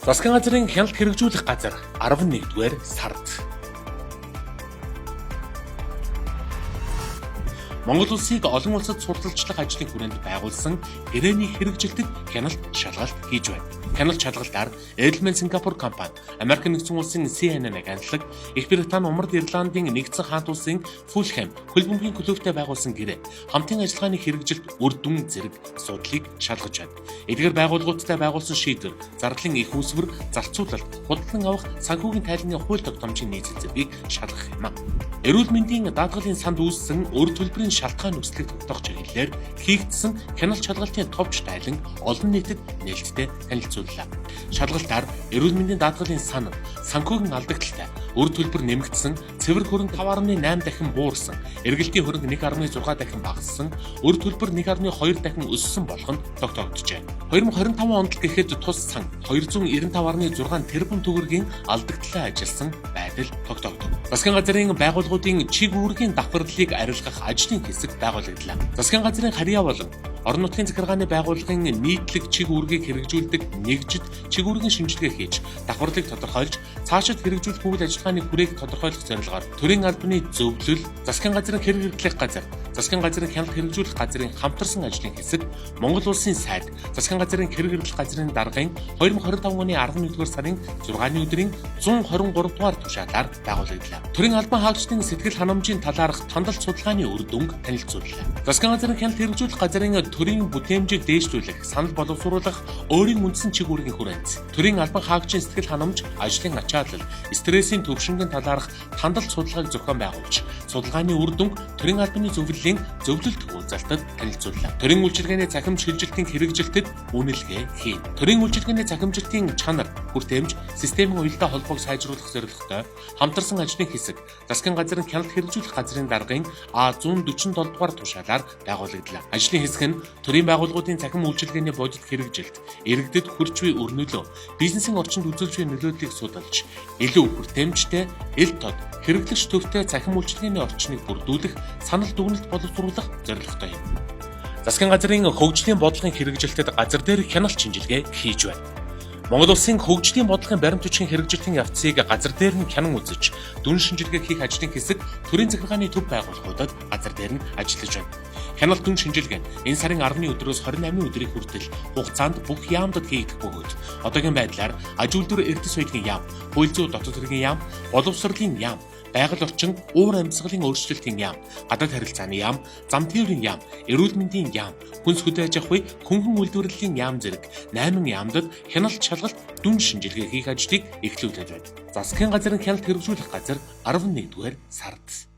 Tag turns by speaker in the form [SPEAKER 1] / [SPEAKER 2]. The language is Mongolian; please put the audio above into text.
[SPEAKER 1] Засгийн газрын хяналт хэрэгжүүлэх газар 11-р сард Монгол улсыг олон улсад сурталчлах ажлын хүрээнд байгуулсан гэрээний хэрэгжилтэд хяналт шалгалт хийж байна. Хяналт шалгалтаар Edelman Singapore компани, Америк нэгдсэн улсын CNN агентлаг, Их Британи, Умард Ирландын нэгдсэн хаант улсын Fulham хөл бөмбөгийн клубтэй байгуулсан гэрээ хамтын ажиллагааны хэрэгжилт үр дүн зэрэг асуудлыг шалгаж байна. Эдгээр байгууллагуудтай байгуулсан шийдвэр, зардлын их үүсвэр, зарцуулалт, худалдан авах санхүүгийн тайлбарын хууль тогтоомжийн нийцэл зэргийг шалгах юм а. Эрүүл мэндийн даатгалын санд үүссэн өр төлбөрийн шалтгаан нөхцөлийг тогтоох чиглэлээр хийгдсэн хяналт шалгалтын товч тайлан олон нийтэд нээлттэй танилцууллаа. Шалгалтаар эрүүл мэндийн даатгалын сан, санхүүгийн алдагдaltaй, өр төлбөр нэмэгдсэн, цэвэр хөрөнгө 5.8 дахин буурсан, эргэлтийн хөрөнгө 1.6 дахин багассан, өр төлбөр 1.2 дахин өссөн болох нь тогтоогджээ. 2025 онд гэхэд тус сан 295.6 тэрбум төгрөгийн алдагдлаа ажилласан байдал тогтоогдов. Засгийн газрын байгууллагуудын чиг үүргийн давхарлыг арилгах ажлын хэсэг байгуулагдлаа. Засгийн газрын харьяа болон орон нутгийн захиргааны байгууллагын нийтлэг чиг үүргийг хэрэгжүүлдэг нэгжид чиг үүргийн шинжилгээ хийж, давхарлыг тодорхойлж, цаашид хэрэгжүүлэх үйл ажиллагааны хүрээг тодорхойлох зорилгоор төрийн албаны зөвлөл, засгийн газрын хэрэг хэрэглэх газар, засгийн газрын хяналт хэрэгжүүлэх газрын хамтарсан ажлын хэсэг, Монгол улсын сайд, засгийн газрын хэрэг хэрэглэх газрын даргын 2025 оны 11-р сарын 6-ны өдрийн 123 дугаар тушаалаар байгуулагдлаа. Төрийн албан хаагчдын сэтгэл ханамжийн талаарх тандалт судалгааны үр дүнг танилцууллаа. Засгийн газрын хяналт хэрэгжүүлэх газрын төрийн бүтээмжийг дээшлүүлэх, санал боловсруулах өөрийн үндсэн чиг үүргийн хүрээнд төрийн албан хаагчийн сэтгэл ханамж, ажлын ачаалал, стрессийн төвшингийн талаарх тандалт судалгааг зохион байгуулж, судалгааны үр дүнг төрийн албаны зөвлөлийн зөвлөлт уулзалтад танилцууллаа. Төрийн үйлчилгээний цахим шилжилтийн хэрэгжилтэд үнэлгээ хийн. Төрийн үйлчилгээний цахимжилтын чанар, хүртээмж, системийн уялдаа холбоог сайжруулах зорилготой хамтарсан ажлын хэсэг, засгийн газрын хяналт хэрэгжүүлэх газрын даргын А147 дугаар тушаалаар байгуулагдлаа. Ажлын хэсэг нь төрийн байгууллагуудын цахим үйлчилгээний бодит хэрэгжилт, иргэдэд хүрч буй өрнөлөө, бизнесийн орчинд үзүүлж буй нөлөөллийг судалж, илүү хүртээмжтэй, ил тод, хэрэглэгч төвтэй цахим үйлчилгээний орчныг бүрдүүлэх, санал дүгнэлт боловсруулах зорилготой юм. Засгийн газрын хөгжлийн бодлогын хэрэгжилтэд газар дээрх хяналт шинжилгээ хийж байна. Монгол улсын хөгжлийн бодлогын баримт бичгийн хэрэгжилтийн явцыг газар дээр нь хянан үзэж, дүн шинжилгээ хийх ажлын хэсэг төрийн захиргааны төв байгууллагуудад газар дээр нь ажиллаж байна. Хяналт дүн шинжилгээ нь энэ сарын 10-ны өдрөөс 28-ны өдрийн хүртэл хугацаанд бүх яамдад хийгдэх бөгөөд одоогийн байдлаар аж үйлдвэр эрдэс соёлын яам, хууль зүйн дотоод хэргийн яам, боловсролын яам, байгаль орчин, уур амьсгалын өөрчлөлтийн яам, гадаад харилцааны яам, зам тээврийн яам, эрүүл мэндийн яам, хүнс хөдөө аж ахуй, хөнгөн үйлдвэрлэлийн яам зэрэг 8 яамдад хяналт шалгалт дүн шинжилгээ хийх ажлыг эхлүүлээд байна. Засгийн газрын хяналт хэрэгжүүлэх газар 11-р сард